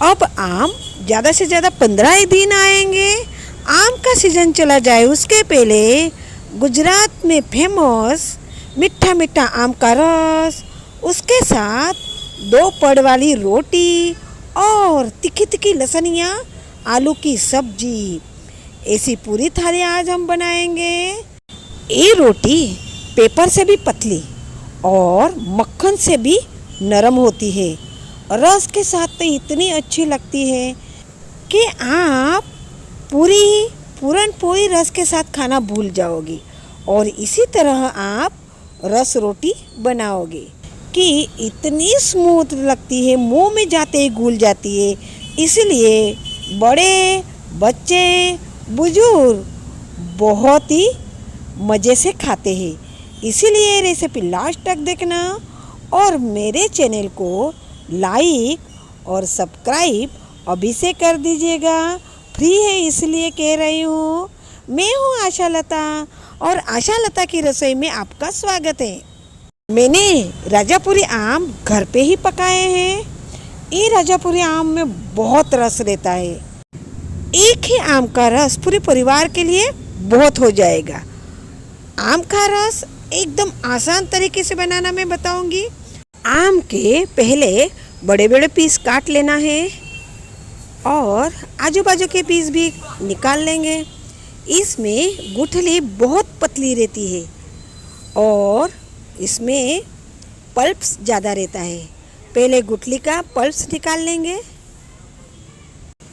अब आम ज़्यादा से ज़्यादा 15 ही दिन आएंगे। आम का सीज़न चला जाए उसके पहले गुजरात में फेमस मीठा मीठा आम का रस, उसके साथ 2 पड़ वाली रोटी और तीखी तीखी लसनिया आलू की सब्जी, ऐसी पूरी थाली आज हम बनाएंगे। ये रोटी पेपर से भी पतली और मक्खन से भी नरम होती है। रस के साथ तो इतनी अच्छी लगती है कि आप पूरन पोई रस के साथ खाना भूल जाओगी। और इसी तरह आप रस रोटी बनाओगे कि इतनी स्मूथ लगती है, मुंह में जाते ही घुल जाती है। इसलिए बड़े बच्चे बुजुर्ग बहुत ही मज़े से खाते हैं। इसीलिए रेसिपी लास्ट तक देखना और मेरे चैनल को लाइक और सब्सक्राइब अभी से कर दीजिएगा। फ्री है इसलिए कह रही हूँ। मैं हूँ आशा लता और आशा लता की रसोई में आपका स्वागत है। मैंने राजापुरी आम घर पे ही पकाए हैं। ये राजापुरी आम में बहुत रस रहता है। एक ही आम का रस पूरे परिवार के लिए बहुत हो जाएगा। आम का रस एकदम आसान तरीके से बनाना मैं बताऊंगी। आम के पहले बड़े बड़े पीस काट लेना है और आजू बाजू के पीस भी निकाल लेंगे। इसमें गुठली बहुत पतली रहती है और इसमें पल्प्स ज़्यादा रहता है। पहले गुठली का पल्प्स निकाल लेंगे,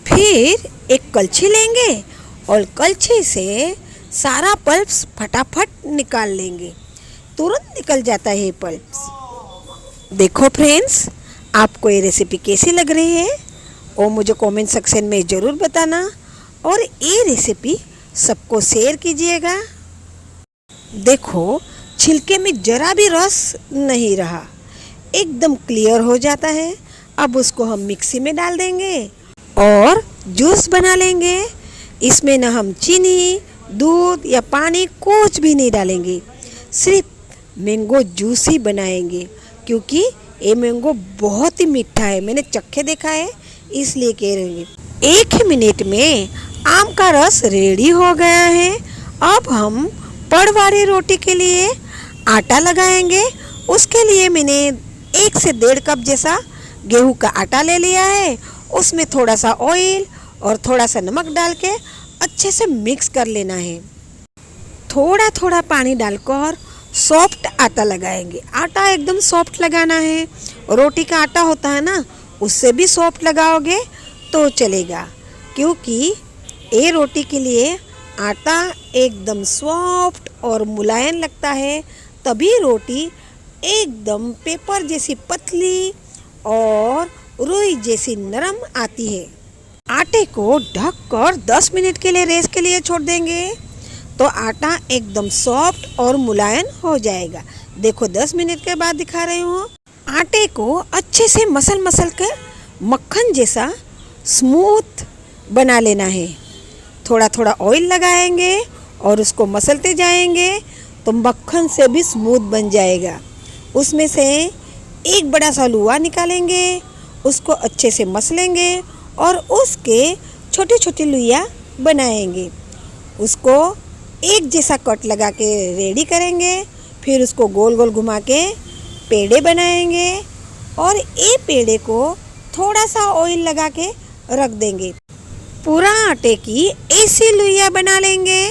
फिर एक कलछी लेंगे और कलछी से सारा पल्प्स फटाफट निकाल लेंगे। तुरंत निकल जाता है पल्प्स। देखो फ्रेंड्स, आपको ये रेसिपी कैसी लग रही है और मुझे कमेंट सेक्शन में ज़रूर बताना और ये रेसिपी सबको शेयर कीजिएगा। देखो, छिलके में ज़रा भी रस नहीं रहा, एकदम क्लियर हो जाता है। अब उसको हम मिक्सी में डाल देंगे और जूस बना लेंगे। इसमें ना हम चीनी, दूध या पानी कुछ भी नहीं डालेंगे, सिर्फ मैंगो जूस ही बनाएंगे क्योंकि ये मैंगो बहुत ही मीठा है। मैंने चखे देखा है इसलिए कह रही हूँ। 1 ही मिनट में आम का रस रेडी हो गया है। अब हम पड़ वाली रोटी के लिए आटा लगाएंगे। उसके लिए मैंने 1 से 1.5 कप जैसा गेहूं का आटा ले लिया है। उसमें थोड़ा सा ऑयल और थोड़ा सा नमक डाल के अच्छे से मिक्स कर लेना है। थोड़ा थोड़ा पानी डालकर सॉफ्ट आटा लगाएंगे। आटा एकदम सॉफ्ट लगाना है। रोटी का आटा होता है ना, उससे भी सॉफ्ट लगाओगे तो चलेगा क्योंकि ये रोटी के लिए आटा एकदम सॉफ्ट और मुलायम लगता है, तभी रोटी एकदम पेपर जैसी पतली और रुई जैसी नरम आती है। आटे को ढककर 10 मिनट के लिए रेस्ट के लिए छोड़ देंगे तो आटा एकदम सॉफ्ट और मुलायम हो जाएगा। देखो 10 मिनट के बाद दिखा रही हूँ। आटे को अच्छे से मसल के मक्खन जैसा स्मूथ बना लेना है। थोड़ा थोड़ा ऑयल लगाएंगे और उसको मसलते जाएंगे तो मक्खन से भी स्मूथ बन जाएगा। उसमें से एक बड़ा सा लूआ निकालेंगे, उसको अच्छे से मसलेंगे और उसके छोटे छोटे लुइया बनाएंगे। उसको एक जैसा कट लगा के रेडी करेंगे। फिर उसको गोल गोल घुमा के पेड़े बनाएंगे और ये पेड़े को थोड़ा सा ऑयल लगा के रख देंगे। पूरा आटे की ऐसी लुइया बना लेंगे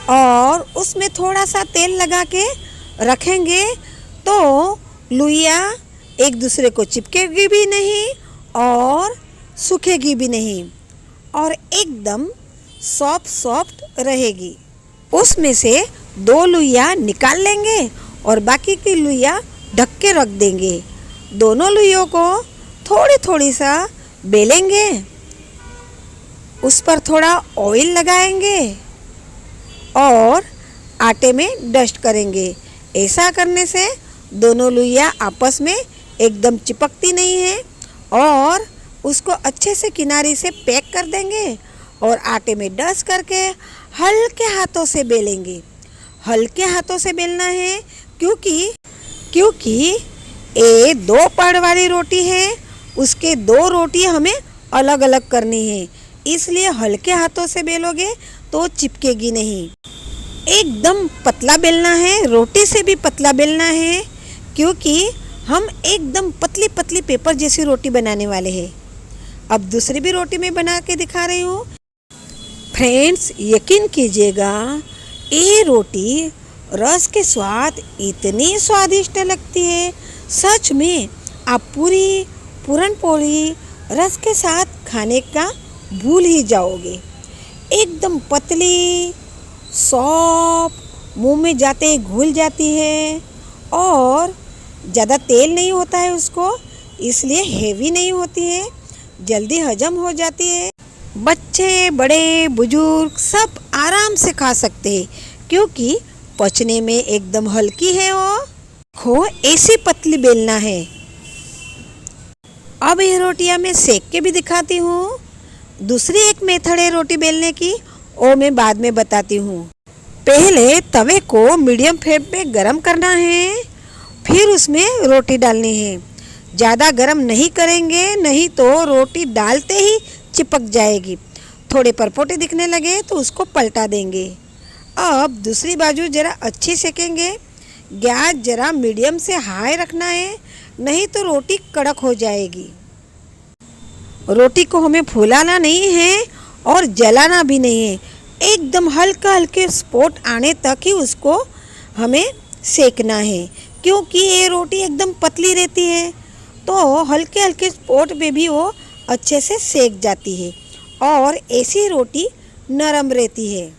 और उसमें थोड़ा सा तेल लगा के रखेंगे तो लुइया एक दूसरे को चिपकेगी भी नहीं और सूखेगी भी नहीं और एकदम सॉफ्ट रहेगी। उसमें से 2 लुइया निकाल लेंगे और बाकी की लुइया ढक के रख देंगे। दोनों लुइयों को थोड़ी थोड़ी सा बेलेंगे, उस पर थोड़ा ऑयल लगाएंगे और आटे में डस्ट करेंगे। ऐसा करने से दोनों लुइया आपस में एकदम चिपकती नहीं है और उसको अच्छे से किनारे से पैक कर देंगे और आटे में डस्ट करके हल्के हाथों से बेलेंगे। हल्के हाथों से बेलना है क्योंकि ये 2 पड़ वाली रोटी है, उसके 2 रोटी हमें अलग अलग करनी है, इसलिए हल्के हाथों से बेलोगे तो चिपकेगी नहीं। एकदम पतला बेलना है, रोटी से भी पतला बेलना है, क्योंकि हम एकदम पतली पतली पेपर जैसी रोटी बनाने वाले हैं। अब दूसरी भी रोटी मैं बना के दिखा रही हूँ। फ्रेंड्स, यकीन कीजिएगा, ये रोटी रस के स्वाद इतनी स्वादिष्ट लगती है, सच में आप पूरी पूरन पोली रस के साथ खाने का भूल ही जाओगे। एकदम पतली, सॉफ्ट, मुंह में जाते ही घुल जाती है और ज़्यादा तेल नहीं होता है उसको, इसलिए हेवी नहीं होती है, जल्दी हजम हो जाती है। बच्चे, बड़े, बुजुर्ग सब आराम से खा सकते हैं, क्योंकि पचने में एकदम हल्की है। वो खो ऐसी पतली बेलना है। अब ये रोटियां मैं सेक के भी दिखाती हूँ। दूसरी एक मेथड है रोटी बेलने की, वो मैं बाद में बताती हूँ। पहले तवे को मीडियम फ्लेम पे गरम करना है, फिर उसमें रोटी डालनी है। ज़्यादा गरम नहीं करेंगे, नहीं तो रोटी डालते ही चिपक जाएगी। थोड़े परपोटे दिखने लगे तो उसको पलटा देंगे। अब दूसरी बाजू ज़रा अच्छी सेकेंगे। गैस ज़रा मीडियम से हाई रखना है, नहीं तो रोटी कड़क हो जाएगी। रोटी को हमें फुलाना नहीं है और जलाना भी नहीं है, एकदम हल्का हल्के स्पॉट आने तक ही उसको हमें सेकना है, क्योंकि ये रोटी एकदम पतली रहती है, तो हल्के हल्के स्पॉट पे भी वो अच्छे से सेक जाती है और ऐसी रोटी नरम रहती है।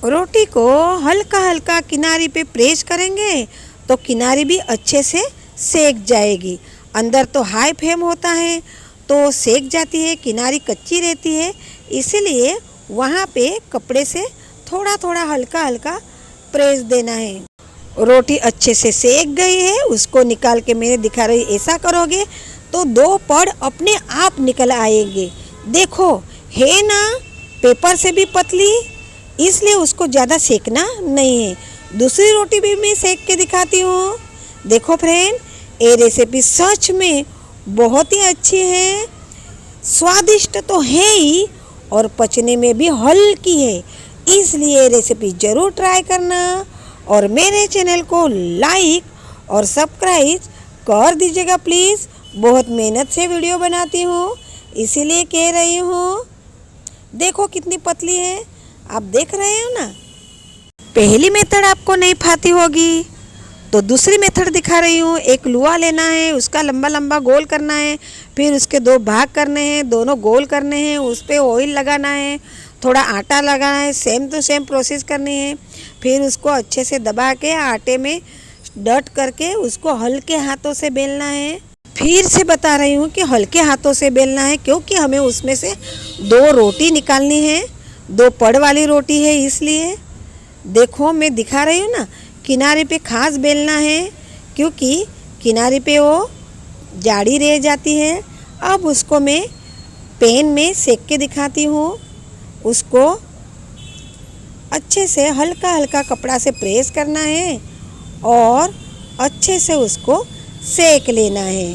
रोटी को हल्का हल्का किनारी पे प्रेस करेंगे तो किनारी भी अच्छे से सेक जाएगी। अंदर तो हाई फ्लेम होता है तो सेक जाती है, किनारी कच्ची रहती है, इसीलिए वहाँ पे कपड़े से थोड़ा थोड़ा हल्का हल्का प्रेस देना है। रोटी अच्छे से सेक गई है, उसको निकाल के मैंने दिखा रही। ऐसा करोगे तो 2 पड़ अपने आप निकल आएंगे। देखो है ना, पेपर से भी पतली, इसलिए उसको ज़्यादा सेकना नहीं है। दूसरी रोटी भी मैं सेक के दिखाती हूँ। देखो फ्रेंड, ये रेसिपी सच में बहुत ही अच्छी है, स्वादिष्ट तो है ही और पचने में भी हल्की है, इसलिए रेसिपी ज़रूर ट्राई करना और मेरे चैनल को लाइक और सब्सक्राइब कर दीजिएगा प्लीज़। बहुत मेहनत से वीडियो बनाती हूँ, इसीलिए कह रही हूँ। देखो कितनी पतली है, आप देख रहे हो ना। पहली मेथड आपको नहीं फाती होगी तो दूसरी मेथड दिखा रही हूँ। एक लुआ लेना है, उसका लंबा लंबा गोल करना है, फिर उसके 2 भाग करने हैं, दोनों गोल करने हैं, उस पर ऑयल लगाना है, थोड़ा आटा लगाना है, सेम टू सेम प्रोसेस करनी है। फिर उसको अच्छे से दबा के आटे में डट करके उसको हल्के हाथों से बेलना है। फिर से बता रही हूँ कि हल्के हाथों से बेलना है, क्योंकि हमें उसमें से 2 रोटी निकालनी है, 2 पड़ वाली रोटी है, इसलिए देखो मैं दिखा रही हूँ ना। किनारे पे खास बेलना है, क्योंकि किनारे पे वो जाड़ी रह जाती है। अब उसको मैं पैन में सेक के दिखाती हूँ। उसको अच्छे से हल्का हल्का कपड़ा से प्रेस करना है और अच्छे से उसको सेक लेना है।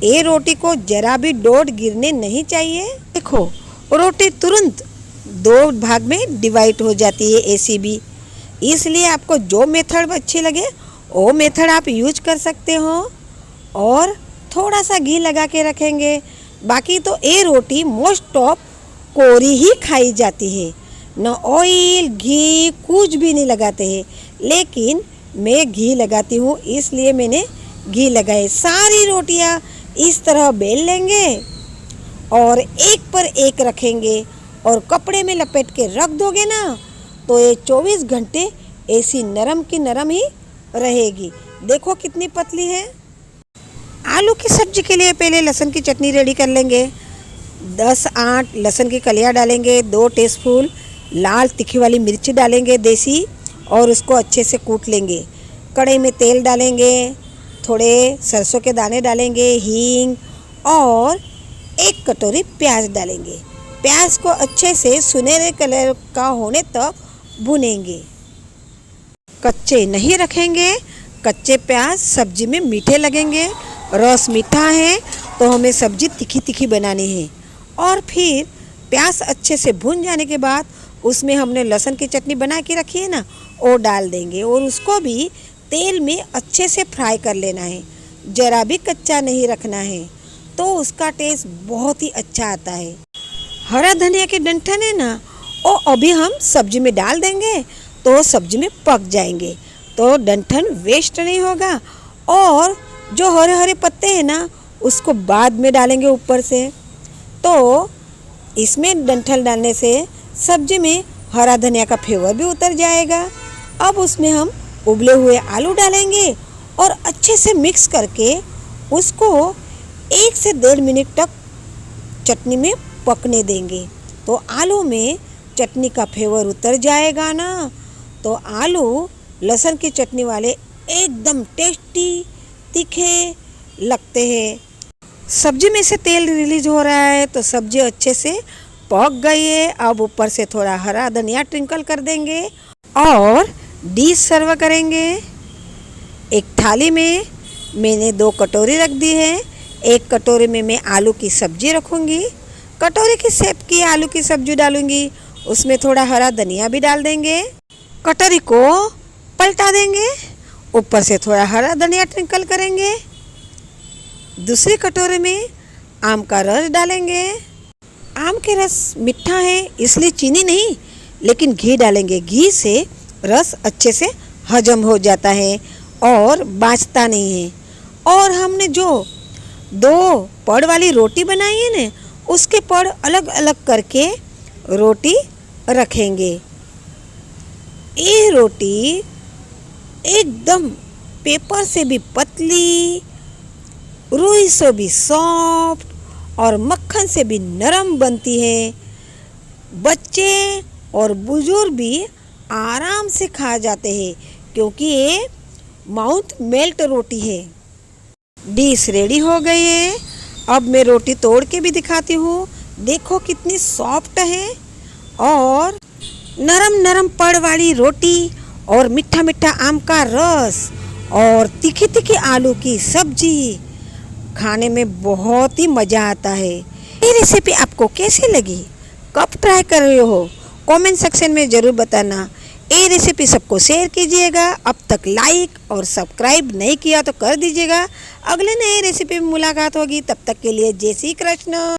ये रोटी को ज़रा भी डोट गिरने नहीं चाहिए। देखो रोटी तुरंत 2 भाग में डिवाइड हो जाती है ऐसी भी, इसलिए आपको जो मेथड अच्छी लगे वो मेथड आप यूज कर सकते हो। और थोड़ा सा घी लगा के रखेंगे। बाकी तो ये रोटी मोस्ट ऑफ कोरी ही खाई जाती है, न ऑयल घी कुछ भी नहीं लगाते हैं, लेकिन मैं घी लगाती हूँ, इसलिए मैंने घी लगाए। सारी रोटियाँ इस तरह बेल लेंगे और एक पर एक रखेंगे और कपड़े में लपेट के रख दोगे ना, तो ये 24 घंटे ऐसी नरम की नरम ही रहेगी। देखो कितनी पतली है। आलू की सब्जी के लिए पहले लहसुन की चटनी रेडी कर लेंगे। 10-8 लहसुन की कलियाँ डालेंगे, 2 टीस्पून लाल तीखी वाली मिर्ची डालेंगे देसी, और उसको अच्छे से कूट लेंगे। कढ़ाई में तेल डालेंगे, थोड़े सरसों के दाने डालेंगे, हींग और 1 कटोरी प्याज डालेंगे। प्याज को अच्छे से सुनहरे कलर का होने तक भुनेंगे, कच्चे नहीं रखेंगे। कच्चे प्याज सब्जी में मीठे लगेंगे, रस मीठा है तो हमें सब्जी तीखी तीखी बनानी है। और फिर प्याज अच्छे से भून जाने के बाद उसमें हमने लहसुन की चटनी बना के रखी है ना, वो डाल देंगे और उसको भी तेल में अच्छे से फ्राई कर लेना है, ज़रा भी कच्चा नहीं रखना है, तो उसका टेस्ट बहुत ही अच्छा आता है। हरा धनिया के डंठल है ना, वो अभी हम सब्जी में डाल देंगे तो सब्जी में पक जाएंगे, तो डंठल वेस्ट नहीं होगा। और जो हरे हरे पत्ते हैं ना, उसको बाद में डालेंगे ऊपर से, तो इसमें डंठल डालने से सब्जी में हरा धनिया का फ्लेवर भी उतर जाएगा। अब उसमें हम उबले हुए आलू डालेंगे और अच्छे से मिक्स करके उसको 1 से 1.5 मिनट तक चटनी में पकने देंगे, तो आलू में चटनी का फ्लेवर उतर जाएगा ना, तो आलू लहसुन की चटनी वाले एकदम टेस्टी तीखे लगते हैं। सब्जी में से तेल रिलीज हो रहा है, तो सब्जी अच्छे से पक गई है। अब ऊपर से थोड़ा हरा धनिया ट्रिंकल कर देंगे और डिश सर्व करेंगे। एक थाली में मैंने 2 कटोरी रख दी है। एक कटोरी में मैं आलू की सब्जी रखूँगी, कटोरी की शेप की आलू की सब्जी डालूँगी, उसमें थोड़ा हरा धनिया भी डाल देंगे, कटोरी को पलटा देंगे, ऊपर से थोड़ा हरा धनिया ट्रिंकल करेंगे। दूसरी कटोरी में आम का रस डालेंगे। आम के रस मीठा है इसलिए चीनी नहीं, लेकिन घी डालेंगे, घी से रस अच्छे से हजम हो जाता है और बाँचता नहीं है। और हमने जो 2 पड़ वाली रोटी बनाई है ना, उसके पड़ अलग अलग करके रोटी रखेंगे। ये रोटी एकदम पेपर से भी पतली, रुई से भी सॉफ्ट और मक्खन से भी नरम बनती है। बच्चे और बुजुर्ग भी आराम से खा जाते हैं, क्योंकि ये माउथ मेल्ट रोटी है। डिश रेडी हो गई है। अब मैं रोटी तोड़ के भी दिखाती हूँ, देखो कितनी सॉफ्ट है। और नरम नरम पड़ वाली रोटी और मीठा मीठा आम का रस और तीखी तीखी आलू की सब्जी खाने में बहुत ही मज़ा आता है। ये रेसिपी आपको कैसी लगी, कब ट्राई कर रहे हो, कमेंट सेक्शन में ज़रूर बताना। ये रेसिपी सबको शेयर कीजिएगा। अब तक लाइक और सब्सक्राइब नहीं किया तो कर दीजिएगा। अगले नए रेसिपी में मुलाकात होगी, तब तक के लिए जय श्री कृष्ण।